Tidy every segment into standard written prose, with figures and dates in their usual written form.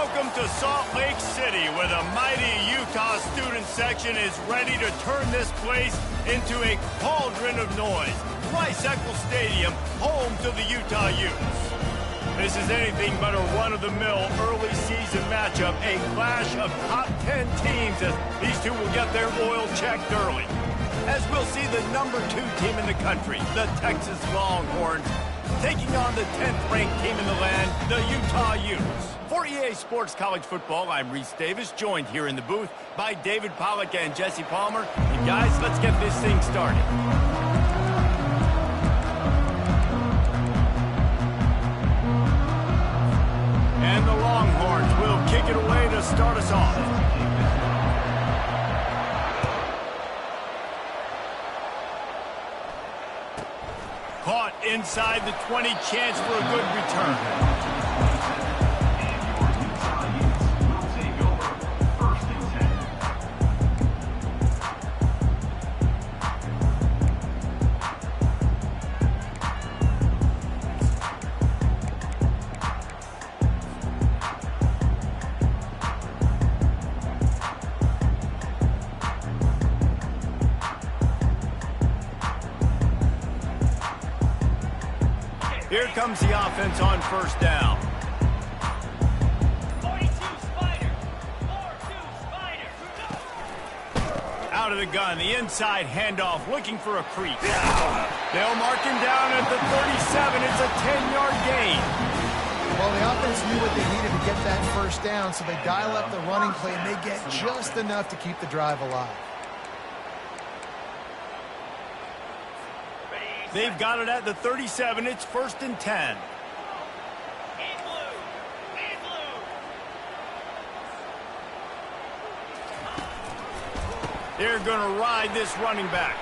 Welcome to Salt Lake City, where the mighty Utah student section is ready to turn this place into a cauldron of noise. Rice-Eccles Stadium, home to the Utah Utes. This is anything but a run-of-the-mill early season matchup, a clash of top 10 teams as these two will get their oil checked early. As we'll see the number 2 team in the country, the Texas Longhorns, taking on the 10th-ranked team in the land, the Utah Utes. For EA Sports College Football, I'm Reese Davis, joined here in the booth by David Pollack and Jesse Palmer. And guys, let's get this thing started. And the Longhorns will kick it away to start us off. Caught inside the 20, chance for a good return. Here comes the offense on first down. 42 Spider. 4-2 Spider. Out of the gun, the inside handoff, looking for a crease. They'll mark him down at the 37. It's a 10-yard gain. Well, the offense knew what they needed to get that first down, so they dial up the running play, and they get just enough to keep the drive alive. They've got it at the 37. It's 1st and 10. They're going to ride this running back.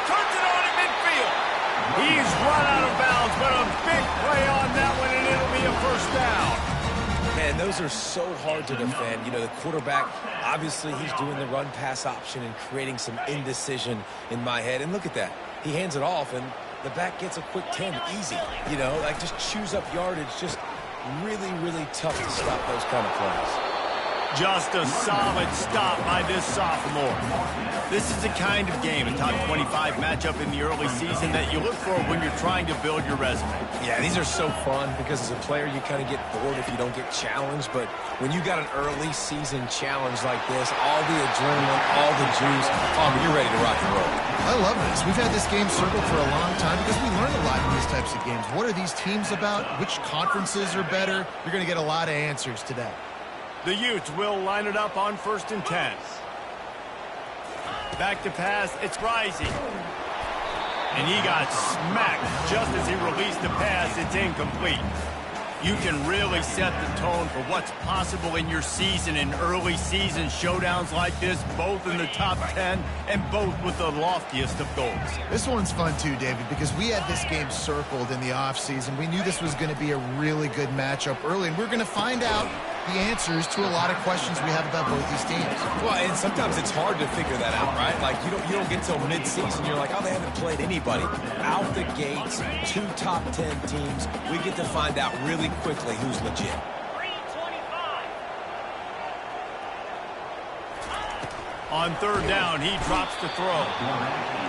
Turns it on at midfield. He's run out of bounds, but a big play on that one, and it'll be a first down. Man, those are so hard to defend. You know, the quarterback, obviously he's doing the run-pass option and creating some indecision in my head. And look at that. He hands it off, and the back gets a quick 10 easy. You know, like just chews up yardage. Just really, really tough to stop those kind of plays. Just a solid stop by this sophomore. This is the kind of game, a top 25 matchup in the early season that you look for when you're trying to build your resume. Yeah, these are so fun because as a player you kind of get bored if you don't get challenged, but when you got an early season challenge like this, all the adrenaline, all the juice, you're ready to rock and roll. I love this. We've had this game circled for a long time because we learn a lot in these types of games. What are these teams about? Which conferences are better? You're going to get a lot of answers today. The Utes will line it up on 1st and 10. Back to pass, it's Rising. And he got smacked just as he released the pass. It's incomplete. You can really set the tone for what's possible in your season in early season showdowns like this, both in the top 10 and both with the loftiest of goals. This one's fun too, David, because we had this game circled in the offseason. We knew this was going to be a really good matchup early, and we're going to find out the answers to a lot of questions we have about both these teams. Well, and sometimes it's hard to figure that out, right? Like, you don't get till mid-season. You're like, oh, they haven't played anybody. Out the gates, 2 top 10 teams. We get to find out really quickly who's legit. 325. On 3rd down, he drops to throw.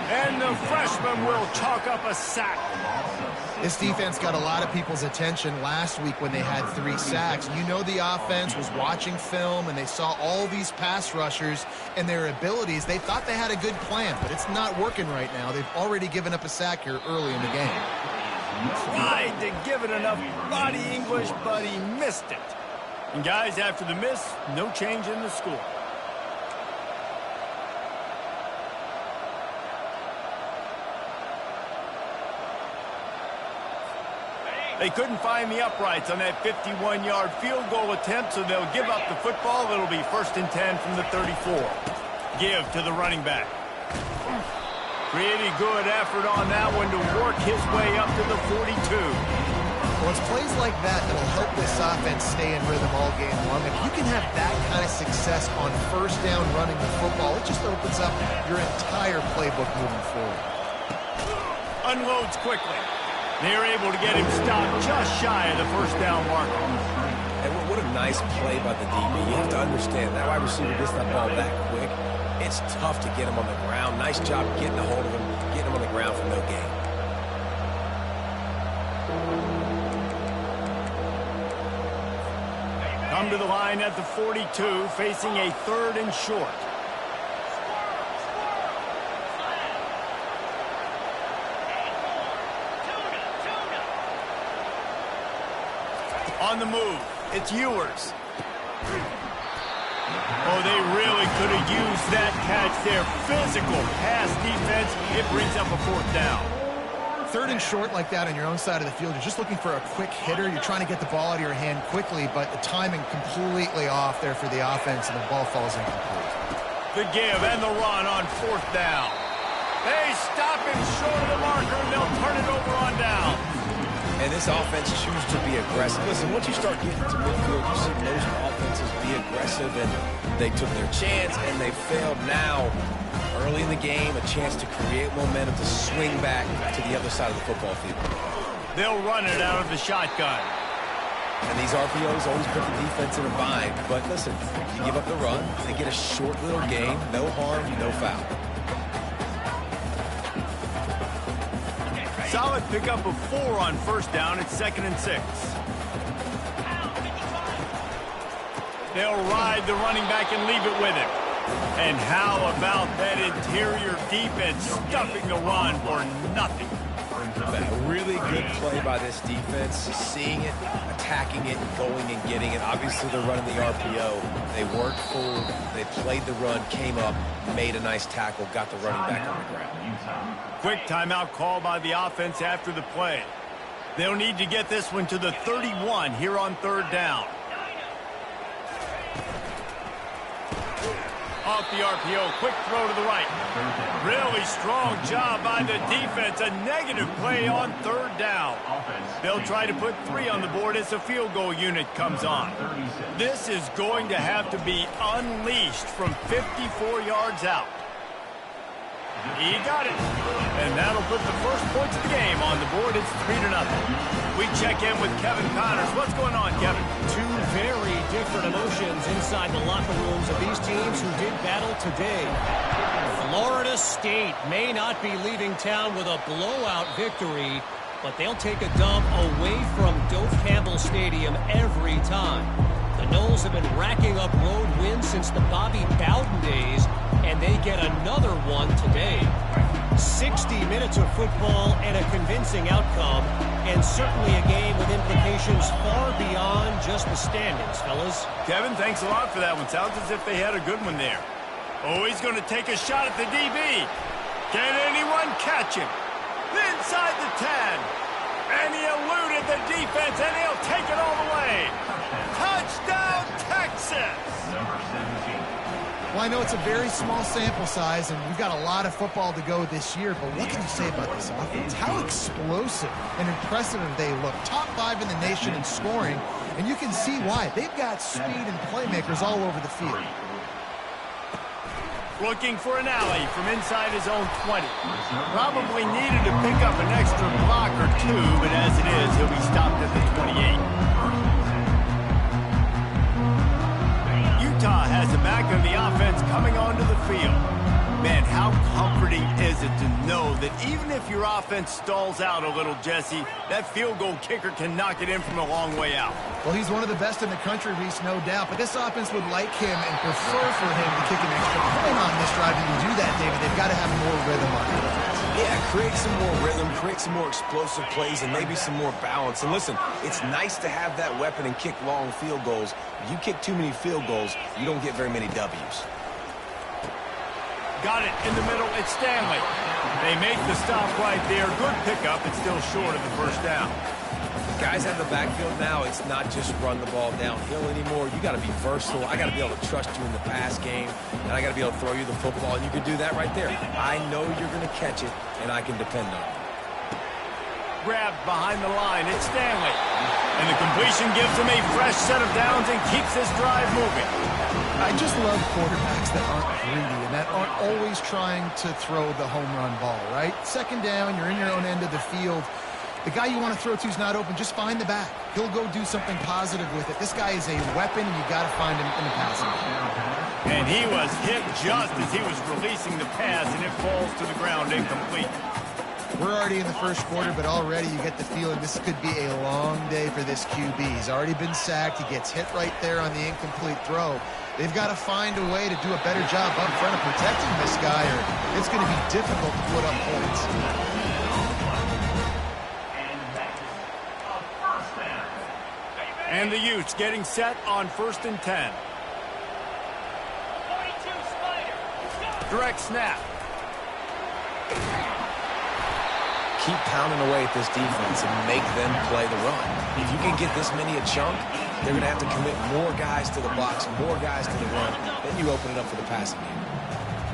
And the freshman will chalk up a sack. This defense got a lot of people's attention last week when they had 3 sacks. You know the offense was watching film, and they saw all these pass rushers and their abilities. They thought they had a good plan, but it's not working right now. They've already given up a sack here early in the game. Tried to give it enough body English, but he missed it. And guys, after the miss, no change in the score. They couldn't find the uprights on that 51-yard field goal attempt, so they'll give up the football. It'll be 1st and 10 from the 34. Give to the running back. Pretty good effort on that one to work his way up to the 42. Well, it's plays like that that'll help this offense stay in rhythm all game long. If you can have that kind of success on 1st down running the football, it just opens up your entire playbook moving forward. Unloads quickly. They're able to get him stopped just shy of the 1st down marker. And nice play by the DB. You have to understand, that wide receiver gets that ball that quick. It's tough to get him on the ground. Nice job getting a hold of him, getting him on the ground for no gain. Come to the line at the 42, facing a 3rd and short. On the move, it's Ewers. Oh, they really could have used that catch there. Physical pass defense. It brings up a 4th down. 3rd and short like that on your own side of the field. You're just looking for a quick hitter. You're trying to get the ball out of your hand quickly, but the timing completely off there for the offense, and the ball falls incomplete. The give and the run on 4th down. They stop him short of the marker, and they'll turn it over on down. And this offense chooses to be aggressive. Listen, once you start getting to midfield, you see most offenses be aggressive, and they took their chance, and they failed. Now, early in the game, a chance to create momentum to swing back to the other side of the football field. They'll run it out of the shotgun. And these RPOs always put the defense in a bind. But listen, you give up the run, they get a short little gain, no harm, no foul. Solid pickup of 4 on 1st down. It's 2nd and 6. They'll ride the running back and leave it with him. And how about that interior defense stuffing the run for nothing? A really good play by this defense, seeing it, attacking it, going and getting it. Obviously, they're running the RPO. They weren't fooled. They played the run, came up, made a nice tackle, got the running back on the ground. Quick timeout call by the offense after the play. They'll need to get this one to the 31 here on 3rd down. Off the RPO, quick throw to the right. Really strong job by the defense. A negative play on 3rd down. They'll try to put 3 on the board as the field goal unit comes on. This is going to have to be unleashed from 54 yards out. He got it. And that'll put the first points of the game on the board. It's 3-0. We check in with Kevin Connors. What's going on, Kevin? 2 very different emotions inside the locker rooms of these teams who did battle today. Florida State may not be leaving town with a blowout victory, but they'll take a dub away from Dove Campbell Stadium every time. The Noles have been racking up road wins since the Bobby Bowden days, and they get another one today. 60 minutes of football and a convincing outcome, and certainly a game with implications far beyond just the standings, fellas. Kevin, thanks a lot for that one. Sounds as if they had a good one there. Oh, he's going to take a shot at the DB. Can anyone catch him? Inside the 10. And he eluded the defense, and he'll take it all the way. Touchdown, Texas! Well, I know it's a very small sample size, and we've got a lot of football to go this year, but what can you say about this offense? How explosive and impressive they look. Top 5 in the nation in scoring, and you can see why. They've got speed and playmakers all over the field. Looking for an alley from inside his own 20. Probably needed to pick up an extra block or 2, but as it is, he'll be stopped at the 28. Utah has the back of the offense coming onto the field. Man, how comforting is it to know that even if your offense stalls out a little, Jesse, that field goal kicker can knock it in from a long way out. Well, he's one of the best in the country, Reese, no doubt, but this offense would like him and prefer for him to kick an extra point on this drive. And to do that, David, they've got to have more rhythm on defense. Yeah, create some more rhythm, create some more explosive plays, and maybe some more balance. And listen, it's nice to have that weapon and kick long field goals. If you kick too many field goals, you don't get very many W's. Got it in the middle. It's Stanley. They make the stop right there. Good pickup. It's still short of the first down. Guys have the backfield now. It's not just run the ball downhill anymore. You got to be versatile. I got to be able to trust you in the pass game, and I got to be able to throw you the football, and you can do that right there. I know you're going to catch it, and I can depend on it. Grabbed behind the line. It's Stanley. And the completion gives him a fresh set of downs and keeps this drive moving. I just love quarterbacks that aren't greedy and that aren't always trying to throw the home run ball, right? 2nd down, you're in your own end of the field. the guy you want to throw to is not open, just find the back. He'll go do something positive with it. This guy is a weapon, and you got to find him in the passing game. And he was hit just as he was releasing the pass, and it falls to the ground incomplete. We're already in the first quarter, but already you get the feeling this could be a long day for this QB. He's already been sacked. He gets hit right there on the incomplete throw. They've got to find a way to do a better job up front of protecting this guy, or it's going to be difficult to put up points. And the Utes getting set on 1st and 10. 42 Spider. Direct snap. Keep pounding away at this defense and make them play the run. If you can get this many a chunk, they're going to have to commit more guys to the box, more guys to the run. Then you open it up for the passing game.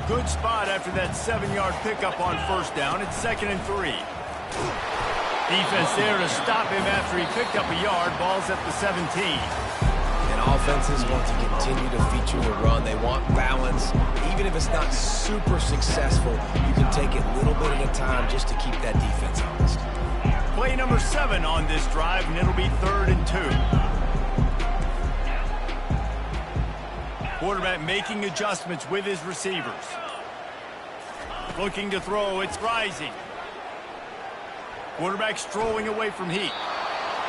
Good spot after that 7-yard pickup on 1st down. It's 2nd and 3. Defense there to stop him after he picked up a yard. Ball's at the 17. And offenses want to continue to feature the run. They want balance. Even if it's not super successful, you can take it little bit at a time just to keep that defense honest. Play number 7 on this drive, and it'll be 3rd and 2. Quarterback making adjustments with his receivers. Looking to throw, it's Rising. Quarterback strolling away from heat.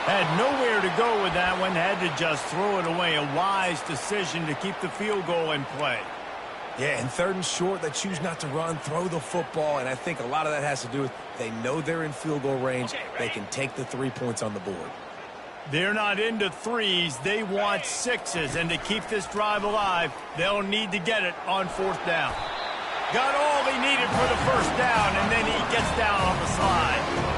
Had nowhere to go with that one, had to just throw it away. A wise decision to keep the field goal in play. Yeah, and 3rd and short, they choose not to run, throw the football, and I think a lot of that has to do with they know they're in field goal range. They can take the 3 points on the board. They're not into 3s. They want 6s, and to keep this drive alive, they'll need to get it on 4th down. Got all they needed for the 1st down, and then he gets down on the slide.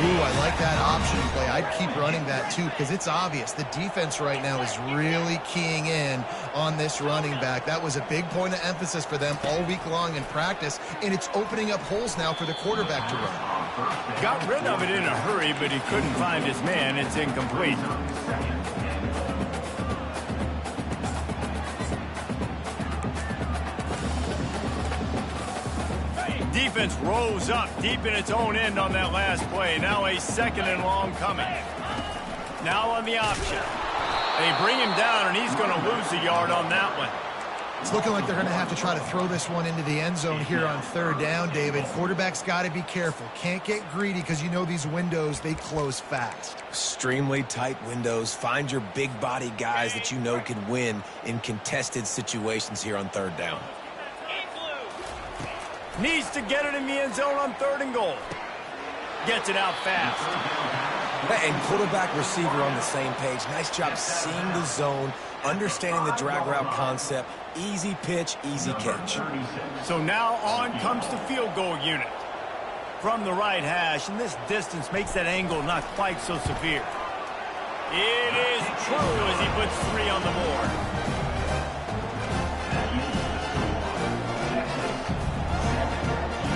Ooh, I like that option play. I'd keep running that too, because it's obvious the defense right now is really keying in on this running back. That was a big point of emphasis for them all week long in practice, and it's opening up holes now for the quarterback to run. Got rid of it in a hurry, but he couldn't find his man. It's incomplete. Defense rose up deep in its own end on that last play. Now a 2nd and long coming. Now on the option. They bring him down, and he's going to lose a yard on that one. It's looking like they're going to have to try to throw this one into the end zone here on 3rd down, David. Quarterback's got to be careful. Can't get greedy because you know these windows, they close fast. Extremely tight windows. Find your big body guys that you know can win in contested situations here on 3rd down. Needs to get it in the end zone on 3rd and goal. Gets it out fast. And quarterback receiver on the same page. Nice job seeing the zone, understanding the drag route concept. Easy pitch, easy catch. So now on comes the field goal unit. From the right hash, and this distance makes that angle not quite so severe. It is true as he puts 3 on the board.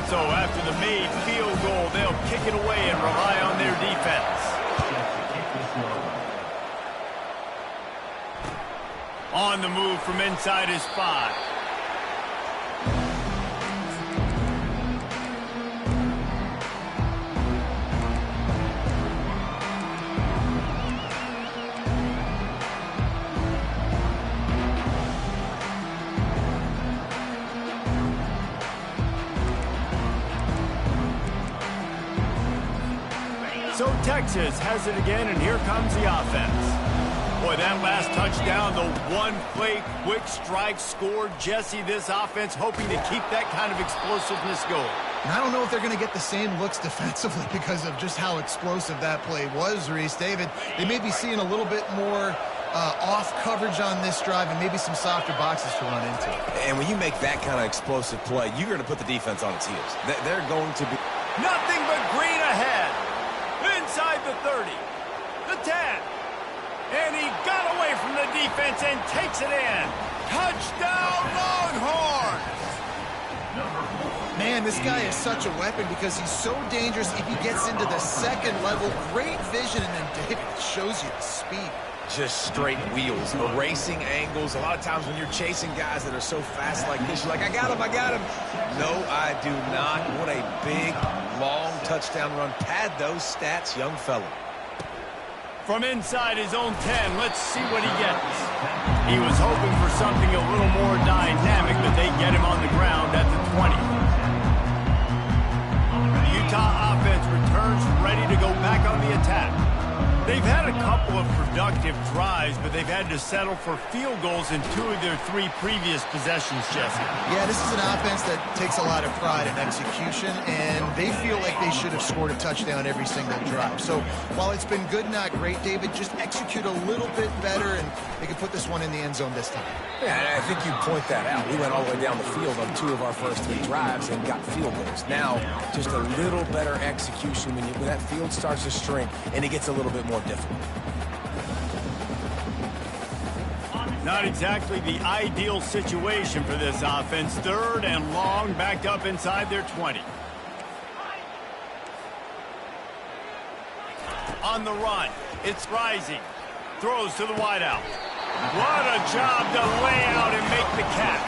So after the made field goal, they'll kick it away and rely on their defense. On the move from inside his 5. So Texas has it again, and here comes the offense. Boy, that last touchdown, the one-play quick strike scored. Jesse, this offense hoping to keep that kind of explosiveness going. And I don't know if they're going to get the same looks defensively because of just how explosive that play was, Reese. David, they may be seeing a little bit more off coverage on this drive and maybe some softer boxes to run into. And when you make that kind of explosive play, you're going to put the defense on its heels. They're going to be... Nothing but green ahead. Inside the 30, the 10, and he got away from the defense and takes it in. Touchdown, Longhorns! Man, this guy is such a weapon because he's so dangerous if he gets into the 2nd level. Great vision, and then David shows you the speed. Just straight wheels, erasing angles. A lot of times when you're chasing guys that are so fast like this, you're like, I got him. No, I do not. What a big long touchdown run. Pad those stats, young fella. From inside his own 10, let's see what he gets. He was hoping for something a little more dynamic, but they get him on the ground at the 20. The Utah offense returns ready to go back on the attack. They've had a couple of productive drives, but they've had to settle for field goals in 2 of their 3 previous possessions, Jesse. Yeah, this is an offense that takes a lot of pride in execution, and they feel like they should have scored a touchdown every single drive. So while it's been good, not great, David, just execute a little bit better, and they can put this one in the end zone this time. Yeah, I think you point that out. We went all the way down the field on 2 of our first 3 drives and got field goals. Now, just a little better execution when that field starts to shrink and it gets a little bit more difficult. Not exactly the ideal situation for this offense. 3rd and long, backed up inside their 20. On the run, it's Rising. Throws to the wideout. What a job to lay out and make the catch.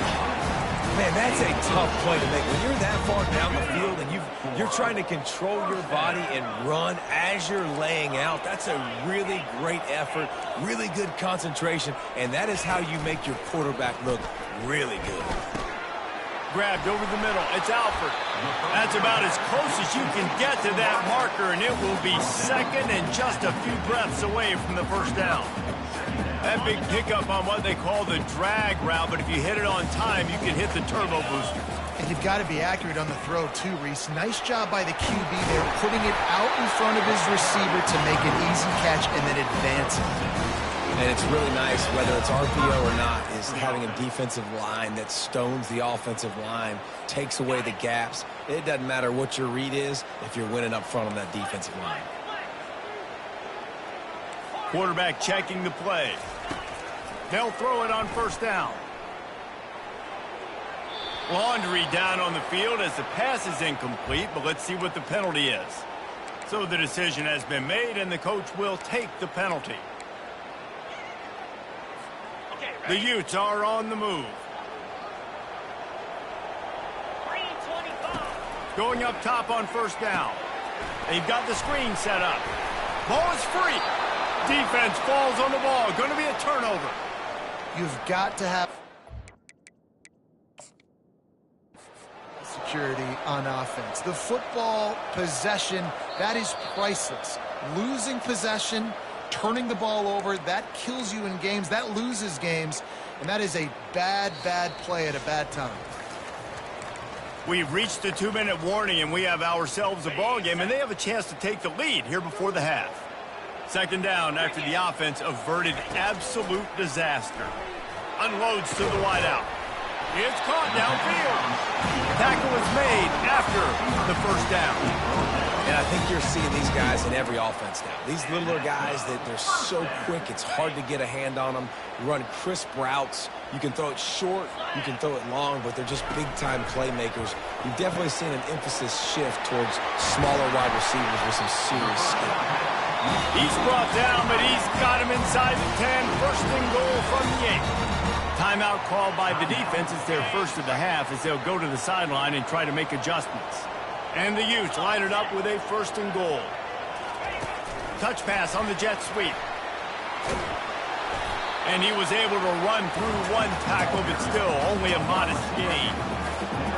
Man, that's a tough play to make. When you're that far down the field and you're trying to control your body and run as you're laying out, that's a really great effort, really good concentration, and that is how you make your quarterback look really good. Grabbed over the middle. It's Alford. That's about as close as you can get to that marker, and it will be second and just a few breaths away from the first down. That big pickup on what they call the drag route, but if you hit it on time, you can hit the turbo booster. And you've got to be accurate on the throw, too, Reese. Nice job by the QB there, putting it out in front of his receiver to make an easy catch and then advancing. And it's really nice, whether it's RPO or not, is having a defensive line that stones the offensive line, takes away the gaps. It doesn't matter what your read is if you're winning up front on that defensive line. Quarterback checking the play. They'll throw it on first down. Laundry down on the field as the pass is incomplete, but let's see what the penalty is. So the decision has been made, and the coach will take the penalty. The Utes are on the move. Going up top on first down. They've got the screen set up. Ball is free. Defense falls on the ball. Going to be a turnover. You've got to have security on offense. The football possession, that is priceless. Losing possession, turning the ball over, that kills you in games. That loses games. And that is a bad, bad play at a bad time. We've reached the 2-minute warning, and we have ourselves a ball game, and they have a chance to take the lead here before the half. Second down after the offense averted absolute disaster. Unloads to the wideout. It's caught downfield. Tackle is made after the first down. And I think you're seeing these guys in every offense now. These littler guys, they're so quick, it's hard to get a hand on them. Run crisp routes. You can throw it short, you can throw it long, but they're just big-time playmakers. You've definitely seen an emphasis shift towards smaller wide receivers with some serious skill. He's brought down, but he's got him inside the 10. First and goal from the 8. Timeout called by the defense. It's their first of the half as they'll go to the sideline and try to make adjustments. And the Utes line it up with a first and goal. Touch pass on the jet sweep. And he was able to run through one tackle, but still only a modest gain.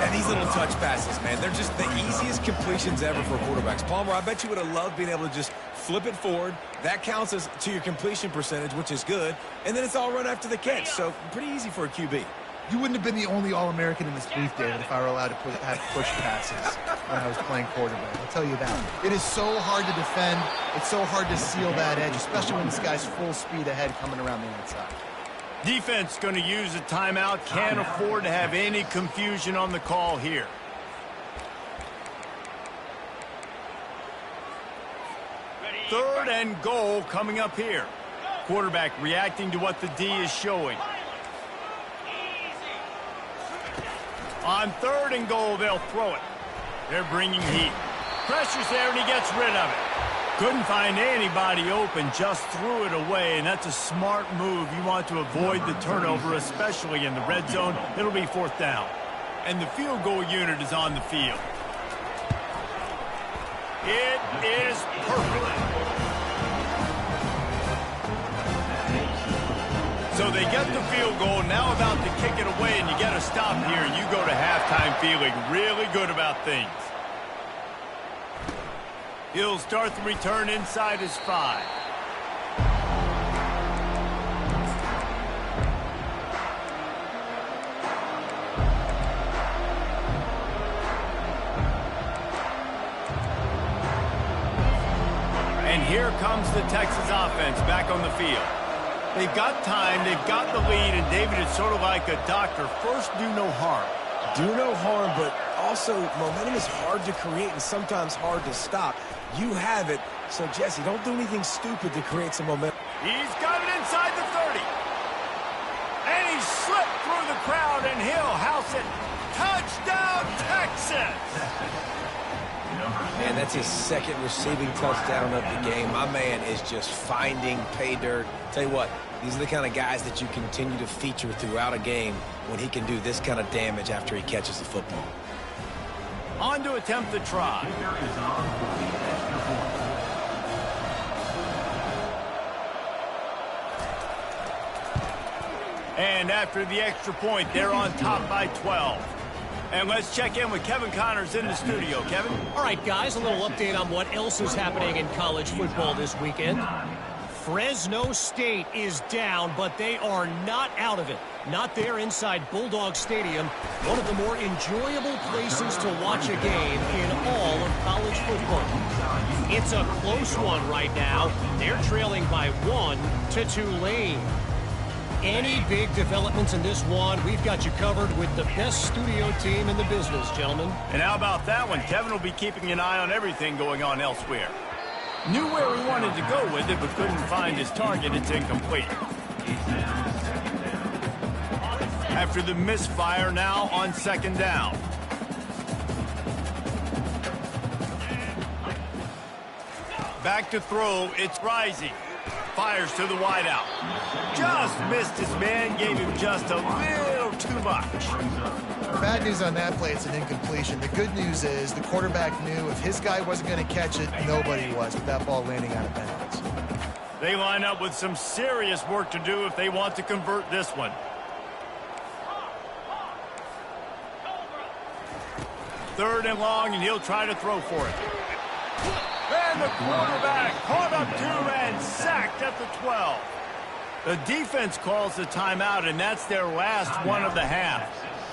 And these little touch passes, man, they're just the easiest completions ever for quarterbacks. Palmer, I bet you would have loved being able to just flip it forward. That counts as to your completion percentage, which is good. And then it's all run after the catch, so pretty easy for a QB. You wouldn't have been the only All-American in this booth, David, if I were allowed to have push passes when I was playing quarterback. I'll tell you that. It is so hard to defend. It's so hard to seal that edge, especially when this guy's full speed ahead coming around the outside. Defense going to use a timeout. Can't afford to have any confusion on the call here. Third and goal coming up here. Quarterback reacting to what the D is showing. On third and goal, they'll throw it. They're bringing heat. Pressure's there, and he gets rid of it. Couldn't find anybody open, just threw it away, and that's a smart move. You want to avoid the turnover, especially in the red zone. It'll be fourth down. And the field goal unit is on the field. It is perfect. So they get the field goal, now about to kick it away, and you get a stop here. You go to halftime feeling really good about things. He'll start the return inside his 5. And here comes the Texas offense back on the field. They've got time, they've got the lead, and David, it's sort of like a doctor. First, do no harm. Do no harm, but also momentum is hard to create and sometimes hard to stop. You have it, so Jesse, don't do anything stupid to create some momentum. He's got it inside the 30. And he slipped through the crowd, and he'll house it. Touchdown, Texas! Man, that's his second receiving touchdown of the game. My man is just finding pay dirt. Tell you what, these are the kind of guys that you continue to feature throughout a game when he can do this kind of damage after he catches the football. On to attempt the try. And after the extra point, they're on top by 12. And let's check in with Kevin Connors in the studio. Kevin? All right, guys, a little update on what else is happening in college football this weekend. Fresno State is down, but they are not out of it. Not there inside Bulldog Stadium, one of the more enjoyable places to watch a game in all of college football. It's a close one right now. They're trailing by 1 to Tulane. Any big developments in this one, we've got you covered with the best studio team in the business, gentlemen. And how about that one? Kevin will be keeping an eye on everything going on elsewhere. Knew where he wanted to go with it, but couldn't find his target. It's incomplete. After the misfire, now on 2nd down. Back to throw. It's Rising. Fires to the wideout. Just missed his man, gave him just a little too much. Bad news on that play, it's an incompletion. The good news is the quarterback knew if his guy wasn't going to catch it, nobody was, with that ball landing out of bounds. They line up with some serious work to do if they want to convert this one. 3rd and long, and he'll try to throw for it. And the quarterback caught up to and sacked at the 12. The defense calls the timeout, and that's their last one of the half.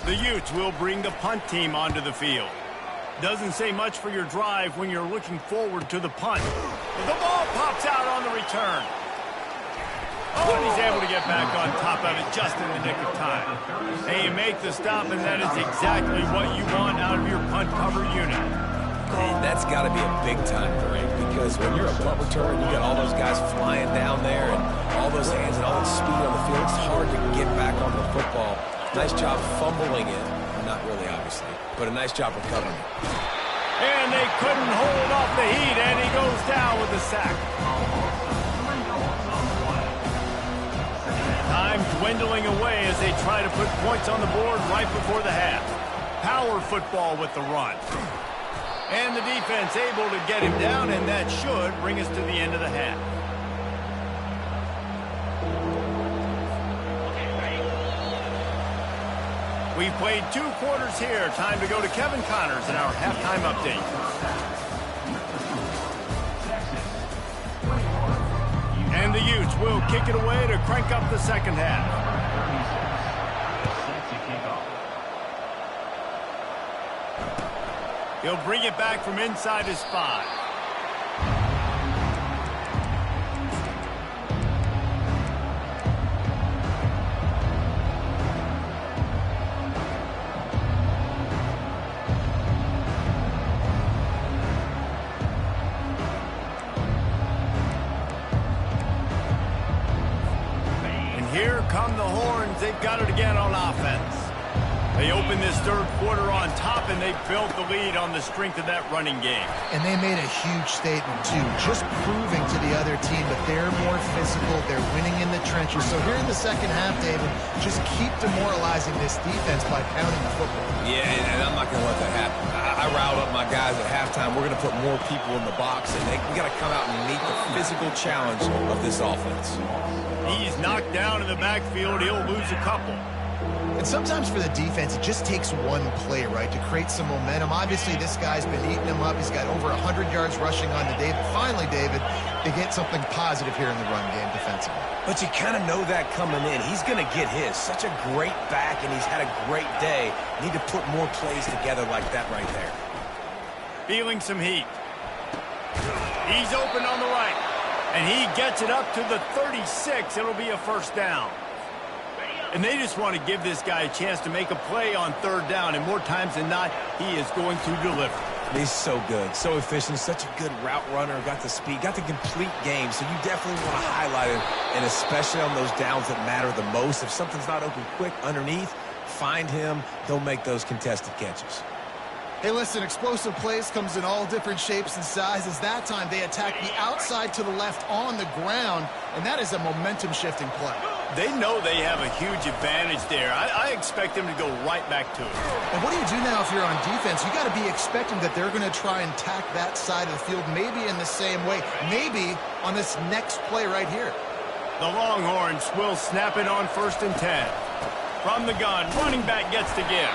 The Utes will bring the punt team onto the field. Doesn't say much for your drive when you're looking forward to the punt. But the ball pops out on the return. Oh, and he's able to get back on top of it just in the nick of time. And you make the stop, and that is exactly what you want out of your punt cover unit. And that's got to be a big-time break because when you're a punt returner, you got all those guys flying down there and all those hands and all that speed on the field. It's hard to get back on the football. Nice job fumbling it. Not really, obviously, but a nice job recovering it. And they couldn't hold off the heat, and he goes down with the sack. Time dwindling away as they try to put points on the board right before the half. Power football with the run. And the defense able to get him down, and that should bring us to the end of the half. We've played 2 quarters here. Time to go to Kevin Connors in our halftime update. And the Utes will kick it away to crank up the second half. He'll bring it back from inside his 5. And here come the horns. They've got it again on offense. They opened this third quarter on top, and they built the lead on the strength of that running game. And they made a huge statement, too, just proving to the other team that they're more physical, they're winning in the trenches. So here in the second half, David, just keep demoralizing this defense by pounding the football. Yeah, and I'm not going to let that happen. I riled up my guys at halftime. We're going to put more people in the box, and we got to come out and meet the physical challenge of this offense. He's knocked down in the backfield. He'll lose a couple. And sometimes for the defense, it just takes one play, right, to create some momentum. Obviously, this guy's been eating him up. He's got over 100 yards rushing on the day. But finally, David, they get something positive here in the run game defensively. But you kind of know that coming in. He's going to get his. Such a great back, and he's had a great day. Need to put more plays together like that right there. Feeling some heat. He's open on the right. And he gets it up to the 36. It'll be a first down. And they just want to give this guy a chance to make a play on third down. And more times than not, he is going to deliver. He's so good, so efficient, such a good route runner, got the speed, got the complete game. So you definitely want to highlight him, and especially on those downs that matter the most. If something's not open quick underneath, find him. He'll make those contested catches. Hey, listen, explosive plays comes in all different shapes and sizes. That time, they attack the outside to the left on the ground, and that is a momentum-shifting play. They know they have a huge advantage there. I expect them to go right back to it. And what do you do now if you're on defense? You got to be expecting that they're going to try and tack that side of the field, maybe in the same way, maybe on this next play right here. The Longhorns will snap it on 1st and 10. From the gun, running back gets to give.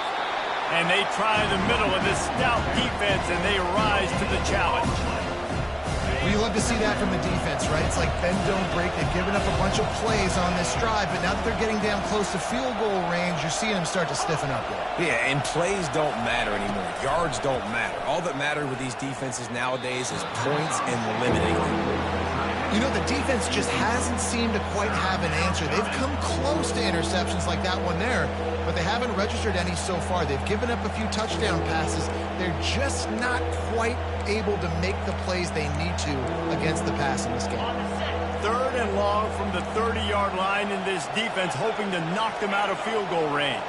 And they try the middle of this stout defense, and they rise to the challenge. Well, you love to see that from the defense, right? It's like bend, don't break. They've given up a bunch of plays on this drive, but now that they're getting down close to field goal range, you're seeing them start to stiffen up there. Yeah, and plays don't matter anymore. Yards don't matter. All that matters with these defenses nowadays is points and limiting them. You know, the defense just hasn't seemed to quite have an answer. They've come close to interceptions like that one there, but they haven't registered any so far. They've given up a few touchdown passes. They're just not quite able to make the plays they need to against the pass in this game. 3rd and long from the 30-yard line, in this defense hoping to knock them out of field goal range.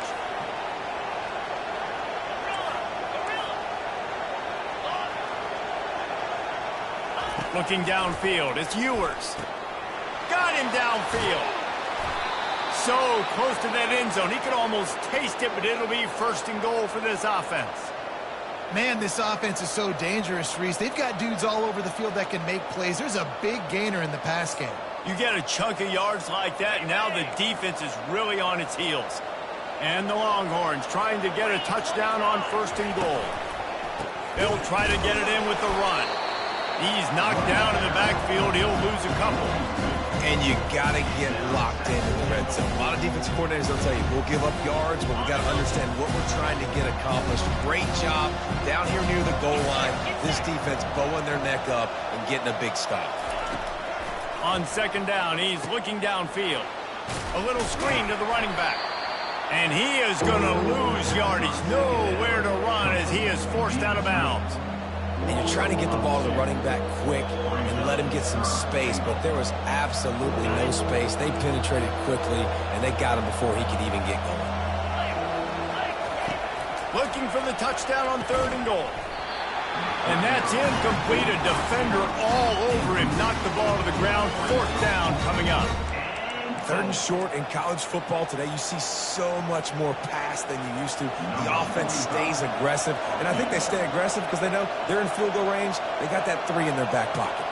Looking downfield, it's Ewers. Got him downfield. So close to that end zone. He could almost taste it, but it'll be 1st and goal for this offense. Man, this offense is so dangerous, Reese. They've got dudes all over the field that can make plays. There's a big gainer in the pass game. You get a chunk of yards like that, now the defense is really on its heels. And the Longhorns trying to get a touchdown on 1st and goal. They'll try to get it in with the run. He's knocked down in the backfield. He'll lose a couple. And you got to get locked in the red zone. A lot of defensive coordinators will tell you, we'll give up yards, but we got to understand what we're trying to get accomplished. Great job down here near the goal line. This defense bowing their neck up and getting a big stop. On 2nd down, he's looking downfield. A little screen to the running back. And he is going to lose yardage. Nowhere to run as he is forced out of bounds. And you're trying to get the ball to the running back quick and let him get some space, but there was absolutely no space. They penetrated quickly, and they got him before he could even get going. Looking for the touchdown on 3rd and goal. And that's incomplete. A defender all over him. Knocked the ball to the ground. 4th down coming up. 3rd and short in college football today. You see so much more pass than you used to. The offense stays aggressive, and I think they stay aggressive because they know they're in field goal range. They got that 3 in their back pocket.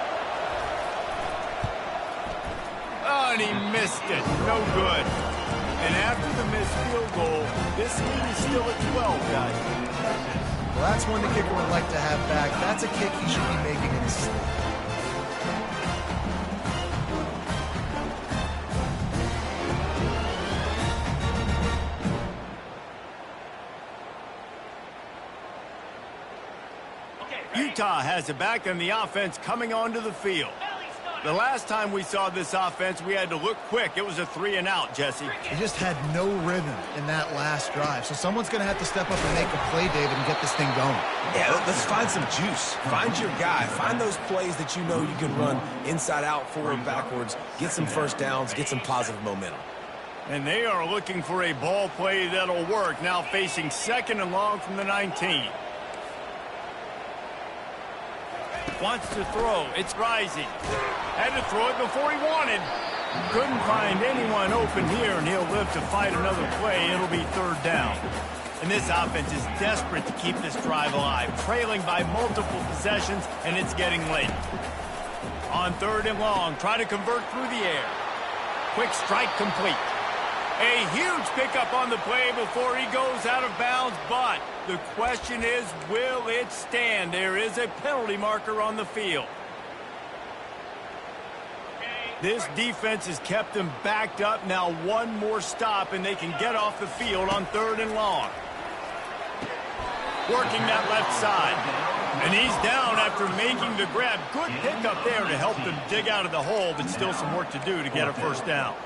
Oh, and he missed it. No good. And after the missed field goal, this lead is still at 12, guys. Well, that's one the kicker would like to have back. That's a kick he should be making in his sleep. Utah has it back, and the offense coming onto the field. The last time we saw this offense, we had to look quick. It was a 3-and-out, Jesse. They just had no rhythm in that last drive. So someone's going to have to step up and make a play, David, and get this thing going. Yeah, let's find some juice. Find your guy. Find those plays that you know you can run inside out, forward, backwards. Get some first downs. Get some positive momentum. And they are looking for a ball play that'll work. Now facing 2nd and long from the 19. Wants to throw. It's rising. Had to throw it before he wanted. Couldn't find anyone open here, and he'll live to fight another play. It'll be 3rd down. And this offense is desperate to keep this drive alive, trailing by multiple possessions, and it's getting late. On 3rd and long, try to convert through the air. Quick strike complete. A huge pickup on the play before he goes out of bounds, but the question is, will it stand? There is a penalty marker on the field. This defense has kept them backed up. Now one more stop, and they can get off the field on 3rd and long. Working that left side. And he's down after making the grab. Good pickup there to help them dig out of the hole, but still some work to do to get a 1st down.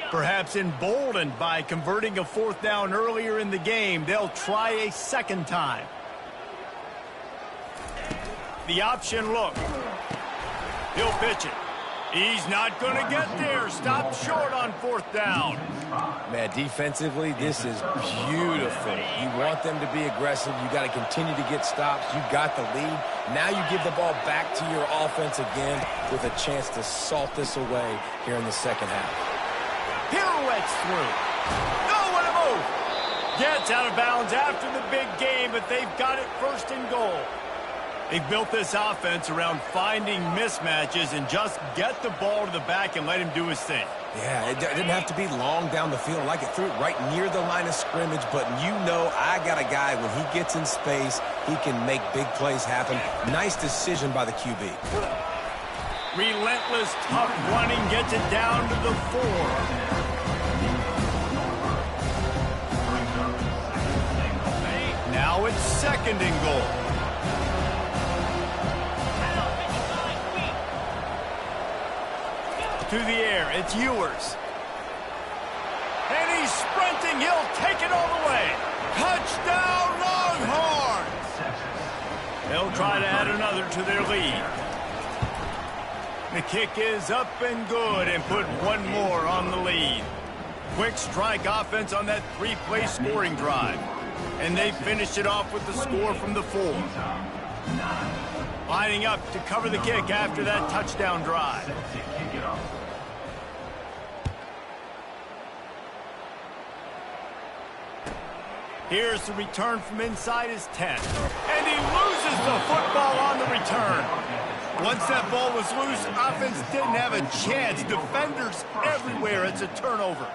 Perhaps emboldened by converting a 4th down earlier in the game, they'll try a 2nd time. The option look. He'll pitch it. He's not going to get there. Stopped short on 4th down. Man, defensively, this is beautiful. You want them to be aggressive. You got to continue to get stops. You got the lead. Now you give the ball back to your offense again with a chance to salt this away here in the 2nd half. Pirouettes through. No, what a move. Gets out of bounds after the big game, but they've got it 1st and goal. They've built this offense around finding mismatches and just get the ball to the back and let him do his thing. Yeah, it didn't have to be long down the field. Like it threw it right near the line of scrimmage, but you know I got a guy, when he gets in space, he can make big plays happen. Nice decision by the QB. Relentless, tough running gets it down to the 4. Now it's 2nd and goal. To the air, it's Ewers. And he's sprinting, he'll take it all the way. Touchdown, Longhorns! They'll try to add another to their lead. The kick is up and good, and put one more on the lead. Quick strike offense on that 3-play scoring drive. And they finished it off with the score from the 4. Lining up to cover the kick after that touchdown drive. Here's the return from inside his 10. And he loses the football on the return. Once that ball was loose, offense didn't have a chance. Defenders everywhere. It's a turnover.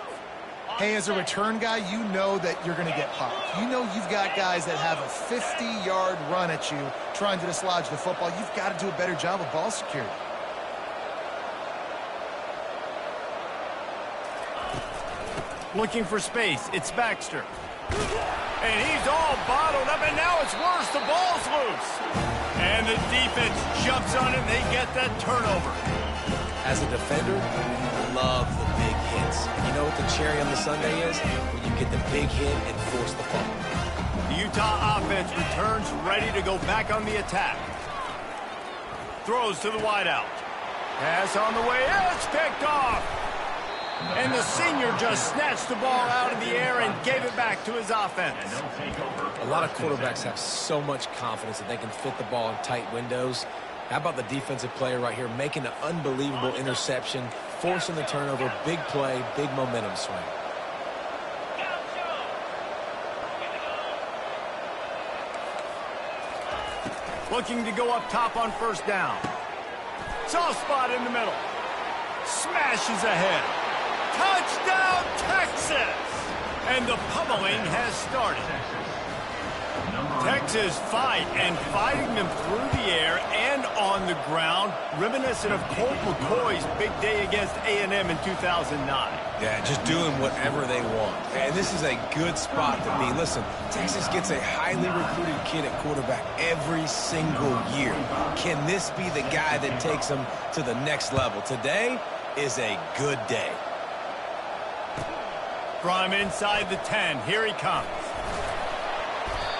Hey, as a return guy, you know that you're going to get popped. You know you've got guys that have a 50-yard run at you trying to dislodge the football. You've got to do a better job of ball security. Looking for space. It's Baxter. And he's all bottled up, and now it's worse. The ball's loose. And the defense jumps on it, and they get that turnover. As a defender, I love the big hits. You know what the cherry on the sundae is? When you get the big hit and force the fumble. The Utah offense returns ready to go back on the attack. Throws to the wideout. Pass on the way. It's picked off. And the senior just snatched the ball out of the air and gave it back to his offense. A lot of quarterbacks have so much confidence that they can fit the ball in tight windows. How about the defensive player right here making an unbelievable interception, forcing the turnover, big play, big momentum swing. Looking to go up top on 1st down. Soft spot in the middle. Smashes ahead. Touchdown, Texas! And the pummeling has started. Texas fight, and fighting them through the air and on the ground, reminiscent of Colt McCoy's big day against A&M in 2009. Yeah, just doing whatever they want. And this is a good spot to be. Listen, Texas gets a highly recruited kid at quarterback every single year. Can this be the guy that takes them to the next level? Today is a good day. From inside the 10, here he comes.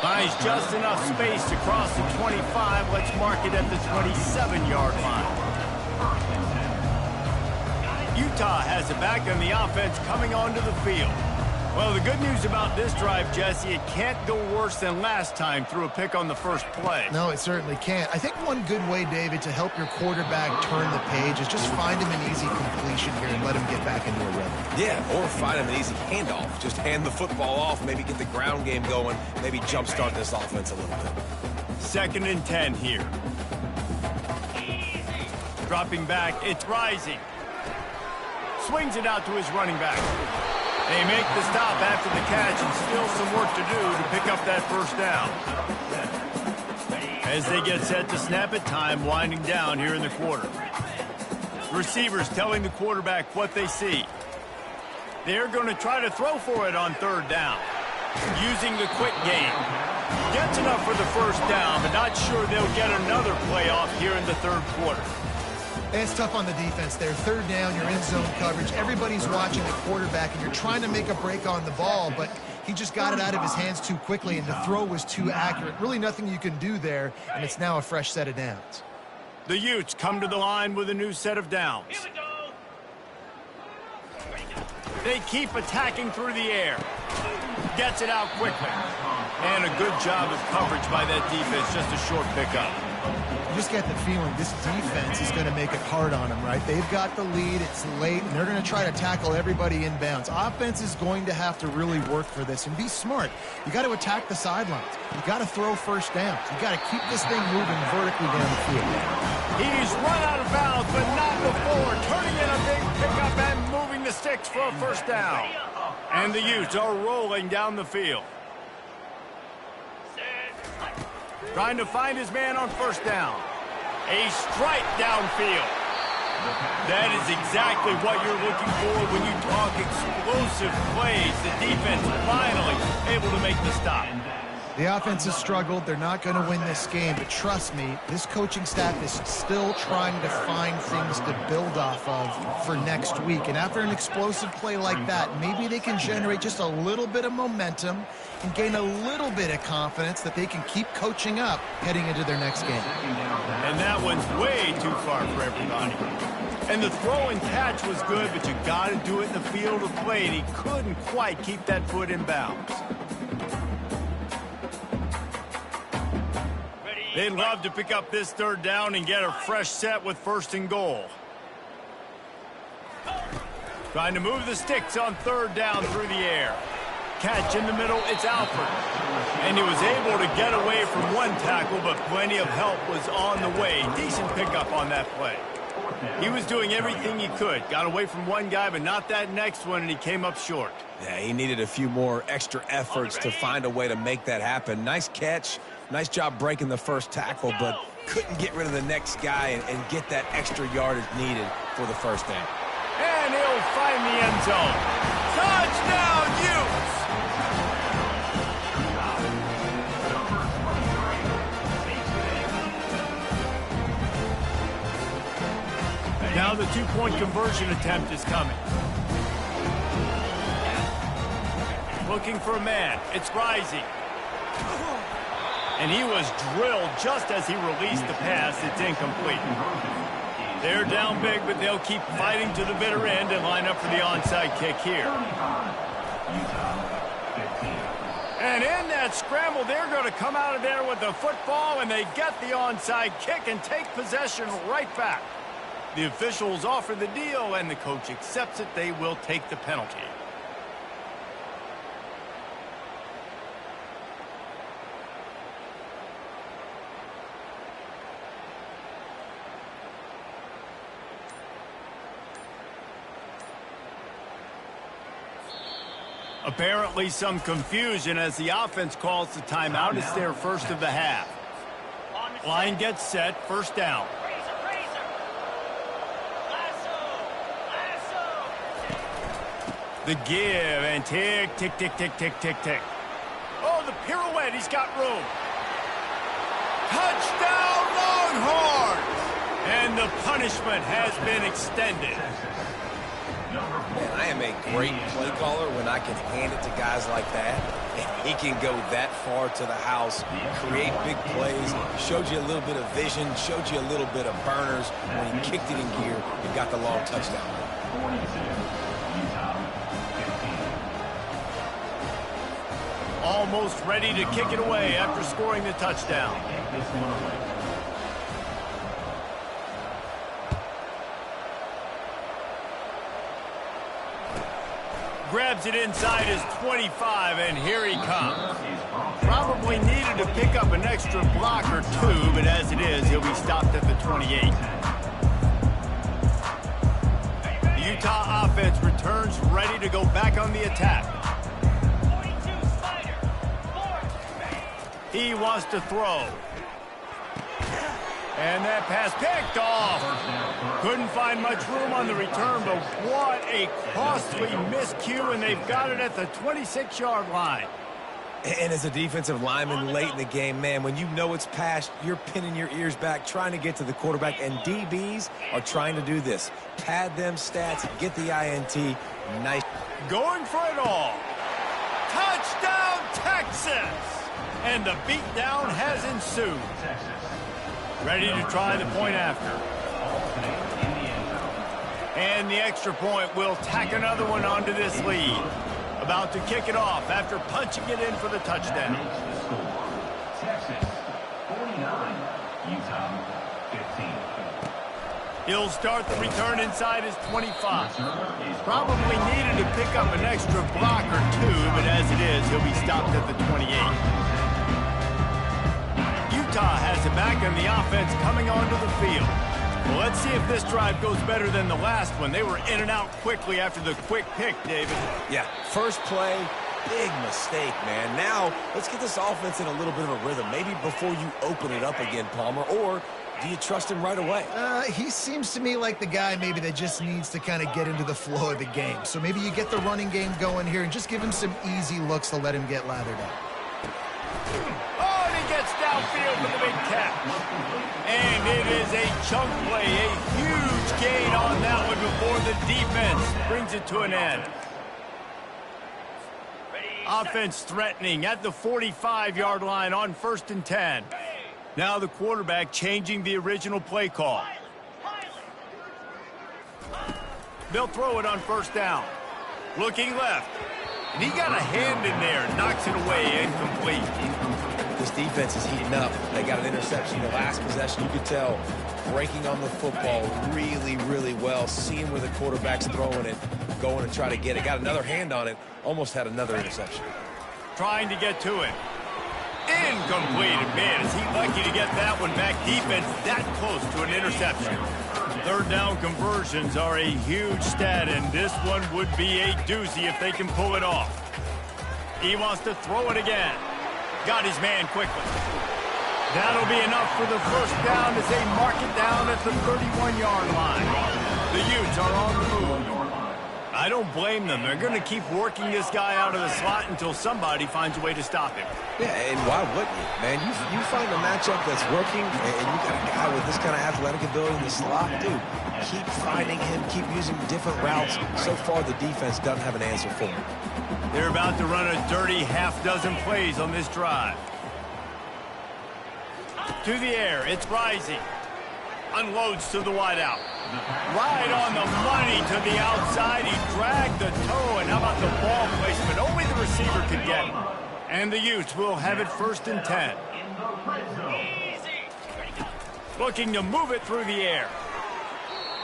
Finds just enough space to cross the 25. Let's mark it at the 27-yard line. Utah has it back on the offense coming onto the field. Well, the good news about this drive, Jesse, it can't go worse than last time through a pick on the first play. No, it certainly can't. I think one good way, David, to help your quarterback turn the page is just find him an easy completion here and let him get back into a rhythm. Yeah, or find him an easy handoff. Just hand the football off, maybe get the ground game going, maybe jumpstart this offense a little bit. 2nd and 10 here. Dropping back, it's Rising. Swings it out to his running back. They make the stop after the catch and still some work to do to pick up that first down. As they get set to snap it, time winding down here in the quarter. Receivers telling the quarterback what they see. They're going to try to throw for it on 3rd down. Using the quick game. Gets enough for the first down, but not sure they'll get another play off here in the 3rd quarter. It's tough on the defense there. 3rd down, you're in zone coverage. Everybody's watching the quarterback, and you're trying to make a break on the ball, but he just got it out of his hands too quickly, and the throw was too accurate. Really nothing you can do there, and it's now a fresh set of downs. The Utes come to the line with a new set of downs. Here we go. They keep attacking through the air. Gets it out quickly. And a good job of coverage by that defense, just a short pickup. You just get the feeling this defense is going to make it hard on them, right? They've got the lead, it's late, and they're going to try to tackle everybody inbounds. Offense is going to have to really work for this and be smart. You got to attack the sidelines. You got to throw first downs. You got to keep this thing moving vertically down the field. He's run out of bounds, but not before. Turning in a big pickup and moving the sticks for a first down. And the Utes are rolling down the field. Trying to find his man on first down. A strike downfield. That is exactly what you're looking for when you talk explosive plays. The defense finally able to make the stop. The offense has struggled. They're not going to win this game, but trust me, this coaching staff is still trying to find things to build off of for next week. And after an explosive play like that, maybe they can generate just a little bit of momentum and gain a little bit of confidence that they can keep coaching up heading into their next game. And that one's way too far for everybody. And the throw and catch was good, but you got to do it in the field of play, and he couldn't quite keep that foot in bounds. They'd love to pick up this 3rd down and get a fresh set with 1st and goal. Trying to move the sticks on 3rd down through the air. Catch in the middle, it's Alford. And he was able to get away from one tackle, but plenty of help was on the way. Decent pickup on that play. He was doing everything he could. Got away from one guy, but not that next one, and he came up short. Yeah, he needed a few more extra efforts to find a way to make that happen. Nice catch. Nice job breaking the first tackle, but couldn't get rid of the next guy and get that extra yardage needed for the first down. And he'll find the end zone. Touchdown, Utes! Now the 2-point conversion attempt is coming. Looking for a man. It's Rising. And he was drilled just as he released the pass. It's incomplete. They're down big, but they'll keep fighting to the bitter end and line up for the onside kick here. And in that scramble, they're going to come out of there with the football, and they get the onside kick and take possession right back. The officials offer the deal, and the coach accepts it. They will take the penalty. Apparently some confusion as the offense calls the timeout. It's their first of the half. Line gets set, first down. The give and tick, tick, tick, tick, tick, tick, tick. Oh, the pirouette, he's got room. Touchdown, Longhorns! And the punishment has been extended. Man, I am a great play caller when I can hand it to guys like that. And he can go that far to the house, create big plays, showed you a little bit of vision, showed you a little bit of burners when he kicked it in gear and got the long touchdown. Almost ready to kick it away after scoring the touchdown. Grabs it inside his 25, and here he comes. Probably needed to pick up an extra block or two, but as it is, he'll be stopped at the 28. The Utah offense returns ready to go back on the attack. He wants to throw. And that pass picked off. Couldn't find much room on the return, but what a costly miscue, and they've got it at the 26-yard line. And as a defensive lineman late in the game, man, when you know it's passed, you're pinning your ears back, trying to get to the quarterback, and DBs are trying to do this. Pad them stats, get the INT. Nice. Going for it all. Touchdown, Texas! And the beatdown has ensued. Ready to try the point after. And the extra point will tack another one onto this lead. About to kick it off after punching it in for the touchdown. Texas 49, Utah 15. He'll start the return inside his 25. Probably needed to pick up an extra block or two, but as it is, he'll be stopped at the 28. Utah has it back, and the offense coming onto the field. Well, let's see if this drive goes better than the last one. They were in and out quickly after the quick pick, David. Yeah, first play, big mistake, man. Now, let's get this offense in a little bit of a rhythm. Maybe before you open it up again, Palmer, or do you trust him right away? He seems to me like the guy maybe that just needs to kind of get into the flow of the game. So maybe you get the running game going here and just give him some easy looks to let him get lathered up. Oh, and he gets downfield with a big catch. And it is a chunk play, a huge gain on that one before the defense brings it to an end. Offense threatening at the 45-yard line on 1st and 10. Now the quarterback changing the original play call. They'll throw it on 1st down. Looking left. And he got a hand in there, knocks it away, incomplete. This defense is heating up. They got an interception the last possession. You could tell breaking on the football really, really well. Seeing where the quarterback's throwing it, going to try to get it. Got another hand on it. Almost had another interception. Trying to get to it. Incomplete. And man, is he lucky to get that one back. Defense that close to an interception. 3rd down conversions are a huge stat, and this one would be a doozy if they can pull it off. He wants to throw it again. Got his man quickly. That'll be enough for the 1st down as they mark it down at the 31-yard line. The Utes are on the move. I don't blame them. They're going to keep working this guy out of the slot until somebody finds a way to stop him. Yeah, and why wouldn't you? Man, you find a matchup that's working, and you got a guy with this kind of athletic ability in the slot, dude. Keep finding him, keep using different routes. So far, the defense doesn't have an answer for him. They're about to run a dirty half-dozen plays on this drive. To the air, it's Rising. Unloads to the wideout. Right on the money to the outside. He dragged the toe, and how about the ball placement? Only the receiver could get it. And the Utes will have it 1st and 10. Looking to move it through the air.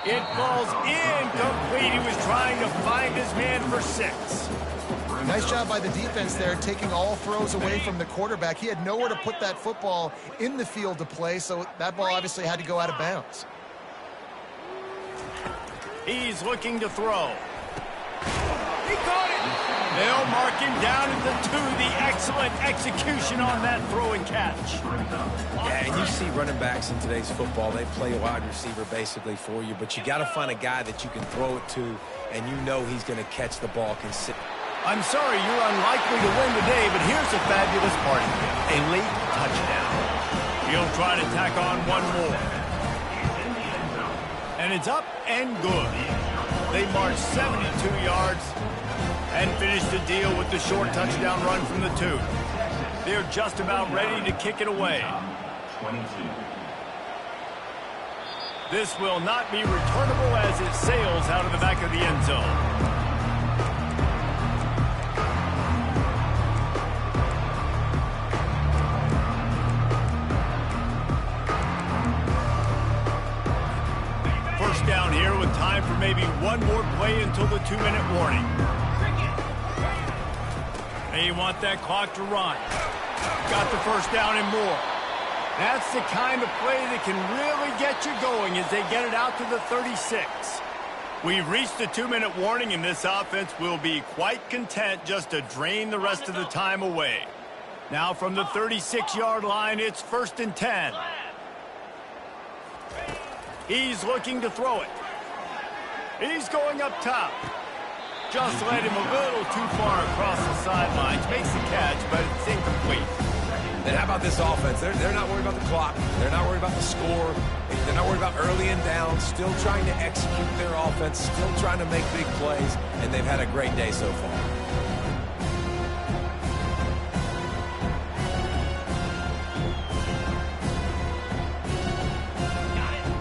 It falls incomplete. He was trying to find his man for 6. Nice job by the defense there, taking all throws away from the quarterback. He had nowhere to put that football in the field to play, so that ball obviously had to go out of bounds. He's looking to throw. He caught it. They'll mark him down at the 2. The excellent execution on that throw and catch. Yeah, and you see running backs in today's football, they play a wide receiver basically for you, but you got to find a guy that you can throw it to, and you know he's going to catch the ball consistently. I'm sorry you're unlikely to win today, but here's a fabulous party tip. A late touchdown. He'll try to tack on one more. And it's up and good. They marched 72 yards and finished the deal with the short touchdown run from the 2. They're just about ready to kick it away. 22. This will not be returnable as it sails out of the back of the end zone. First down here with time for maybe one more play until the 2-minute warning. They want that clock to run. Got the first down and more. That's the kind of play that can really get you going as they get it out to the 36. We've reached the 2-minute warning, and this offense will be quite content just to drain the rest of the time away. Now from the 36-yard line, it's 1st and 10. He's looking to throw it. He's going up top. Just led him a little too far across the sidelines. Makes the catch, but it's incomplete. And how about this offense? They're not worried about the clock. They're not worried about the score. They're not worried about early and down. Still trying to execute their offense. Still trying to make big plays. And they've had a great day so far.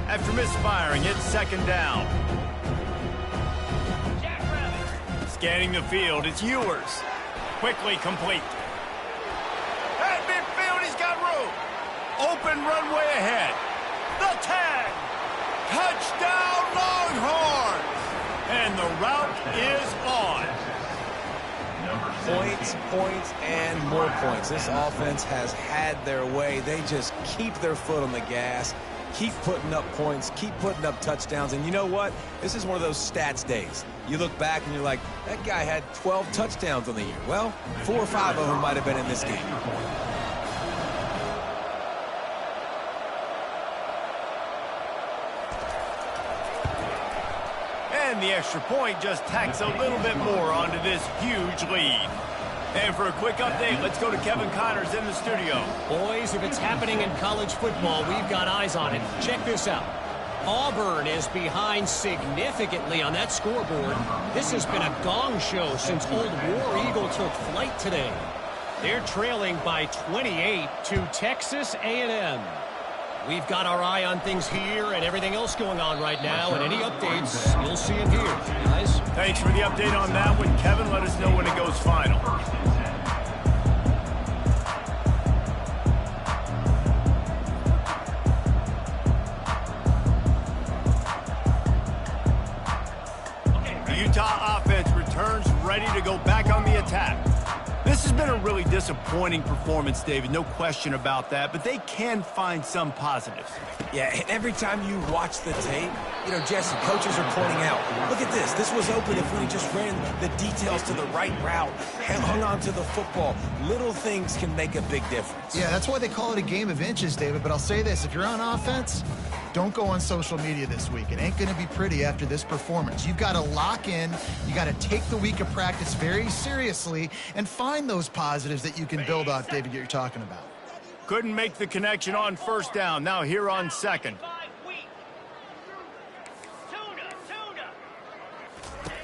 After misfiring, it's 2nd down. Scanning the field, it's Ewers. Quickly complete. At midfield, he's got room. Open runway ahead. The 10. Touchdown, Longhorns. And the route is on. Points, points, and more points. This offense has had their way. They just keep their foot on the gas. Keep putting up points, keep putting up touchdowns, and you know what? This is one of those stats days. You look back and you're like, that guy had 12 touchdowns on the year. Well, 4 or 5 of them might have been in this game. And the extra point just tacks a little bit more onto this huge lead. And for a quick update, let's go to Kevin Connors in the studio. Boys, if it's happening in college football, we've got eyes on it. Check this out. Auburn is behind significantly on that scoreboard. This has been a gong show since old War Eagle took flight today. They're trailing by 28 to Texas A&M. We've got our eye on things here and everything else going on right now, and any updates, you'll see it here, guys. Thanks for the update on that one, Kevin. Let us know when it goes final. The Utah offense returns ready to go back on the attack. This has been a really disappointing performance, David, no question about that, but they can find some positives. Yeah, and every time you watch the tape, you know, Jesse, coaches are pointing out, look at this. This was open if we just ran the details to the right route, hung on to the football. Little things can make a big difference. Yeah, that's why they call it a game of inches, David. But I'll say this, if you're on offense, don't go on social media this week. It ain't going to be pretty after this performance. You've got to lock in. You got to take the week of practice very seriously and find those positives that you can build off, David, that you're talking about. Couldn't make the connection on 1st down. Now here on 2nd.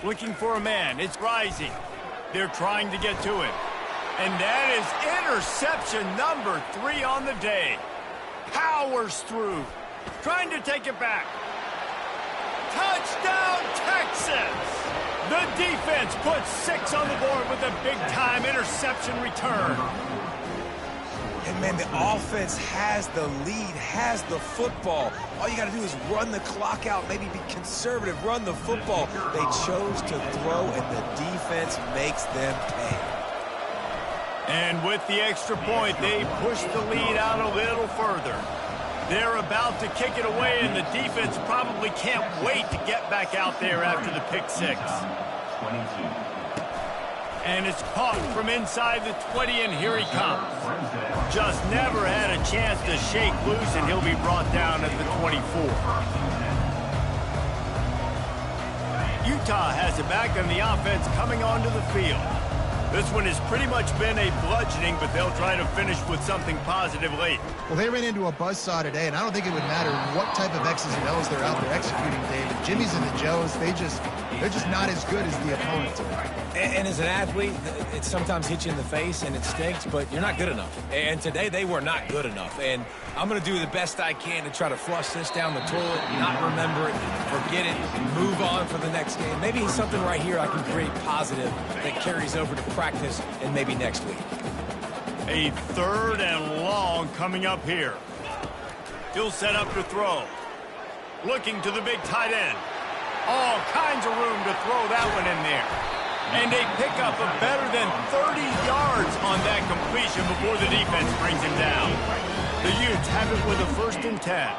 Looking for a man. It's Rising. They're trying to get to him. And that is interception number 3 on the day. Powers through. Trying to take it back. Touchdown, Texas! The defense puts 6 on the board with a big-time interception return. And, man, the offense has the lead, has the football. All you got to do is run the clock out, maybe be conservative, run the football. They chose to throw, and the defense makes them pay. And with the extra point, they push the lead out a little further. They're about to kick it away, and the defense probably can't wait to get back out there after the pick 6. 22. And it's caught from inside the 20, and here he comes. Just never had a chance to shake loose, and he'll be brought down at the 24. Utah has it back on the offense coming onto the field. This one has pretty much been a bludgeoning, but they'll try to finish with something positive late. Well, they ran into a buzzsaw today, and I don't think it would matter what type of X's and O's they're out there executing, David. Jimmy's and the Joes, they're just not as good as the opponents are. And as an athlete, it sometimes hits you in the face and it stinks, but you're not good enough. And today they were not good enough. And I'm going to do the best I can to try to flush this down the toilet, not remember it, forget it, move on for the next game. Maybe something right here I can create positive that carries over to practice and maybe next week. A 3rd and long coming up here. He'll set up to throw. Looking to the big tight end. All kinds of room to throw that one in there. And a pickup of better than 30 yards on that completion before the defense brings him down. The Utes have it with a 1st and 10.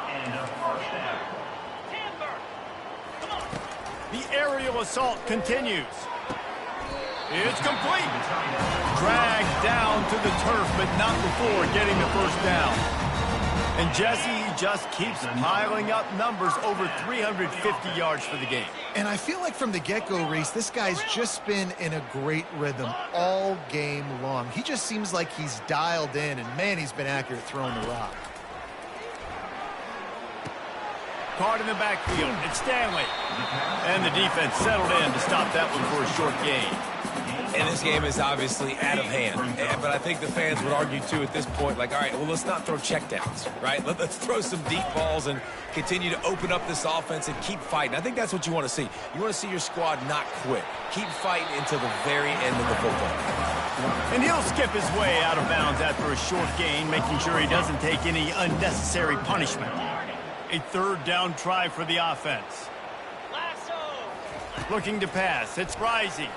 The aerial assault continues. It's complete. Dragged down to the turf, but not before getting the 1st down. And Jesse just keeps piling up numbers, over 350 yards for the game. And I feel like from the get-go, Reese, this guy's just been in a great rhythm all game long. He just seems like he's dialed in, and man, he's been accurate throwing the rock. Caught in the backfield. It's Stanley. And the defense settled in to stop that one for a short gain. And this game is obviously out of hand. But I think the fans would argue, too, at this point, like, all right, well, let's not throw checkdowns, right? Let's throw some deep balls and continue to open up this offense and keep fighting. I think that's what you want to see. You want to see your squad not quit. Keep fighting until the very end of the football. And he'll skip his way out of bounds after a short gain, making sure he doesn't take any unnecessary punishment. A 3rd down try for the offense. Looking to pass. It's Rising.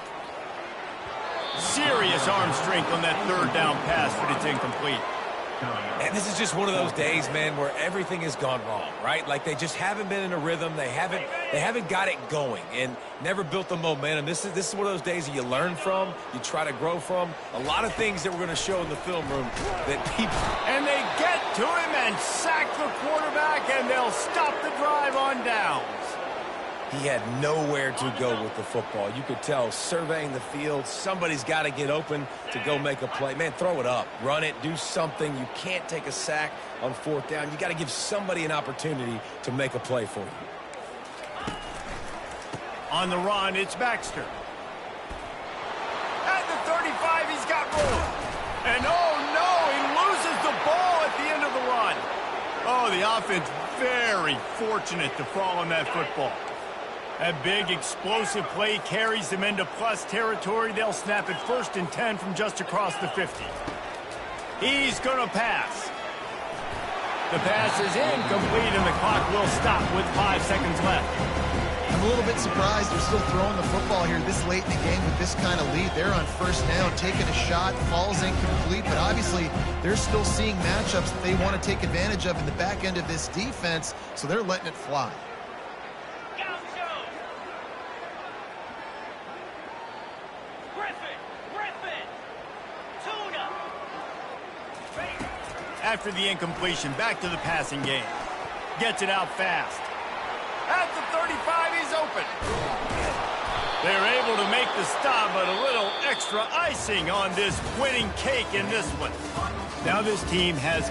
Serious arm strength on that 3rd down pass, but it's incomplete. And this is just one of those days, man, where everything has gone wrong, right? Like they just haven't been in a rhythm. They haven't got it going and never built the momentum. This is one of those days that you learn from, you try to grow from. A lot of things that we're going to show in the film room that people... And they get to him and sack the quarterback, and they'll stop the drive on downs. He had nowhere to go with the football. You could tell, surveying the field, somebody's got to get open to go make a play. Man, throw it up. Run it. Do something. You can't take a sack on 4th down. You got to give somebody an opportunity to make a play for you. On the run, it's Baxter. At the 35, he's got room. And oh no, he loses the ball at the end of the run. Oh, the offense very fortunate to fall on that football. That big, explosive play carries them into plus territory. They'll snap it 1st and 10 from just across the 50. He's going to pass. The pass is incomplete, and the clock will stop with 5 seconds left. I'm a little bit surprised they're still throwing the football here this late in the game with this kind of lead. They're on 1st down, taking a shot, falls incomplete, but obviously they're still seeing matchups that they want to take advantage of in the back end of this defense, so they're letting it fly. After the incompletion, back to the passing game. Gets it out fast. At the 35, he's open. They're able to make the stop, but a little extra icing on this winning cake in this one. Now this team has